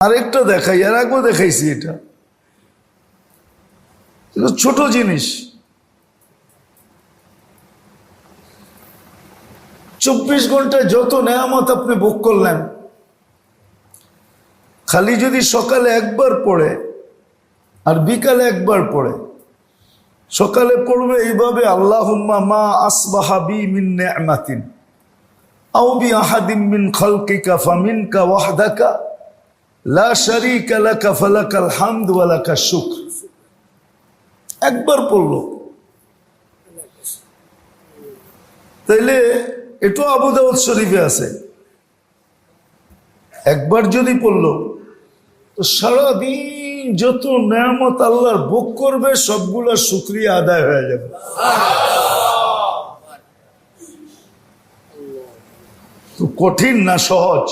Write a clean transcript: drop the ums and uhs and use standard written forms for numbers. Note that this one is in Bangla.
আরেকটা দেখাই, এর আগেও দেখাইছি। এটা ছোট জিনিস। 24 ঘন্টায় যত নেয়ামত আপনি ভোগ করলেন, খালি যদি সকালে একবার পড়ে আর বিকালে একবার পড়ে। সকালে পড়বে এইভাবে, আল্লাহুম্মা মা আসবাহা বি মিন নি'মাতিন আও বি আহাদিন মিন খালকিকা ফামিনকা ওয়াহদাকা লা শারীকা লাকা ফালাকাল হামদু ওয়া লাকাশ শুকর। একবার পড়লো, তাইলে এটা আবু দাউদ শরীফে আছে। একবার যদি পড়লো তো সারাদিন যত নেয়ামত আল্লাহর ভোগ করবে সবগুলা শুকরিয়া আদায় হয়ে যাবে। তো কঠিন না সহজ?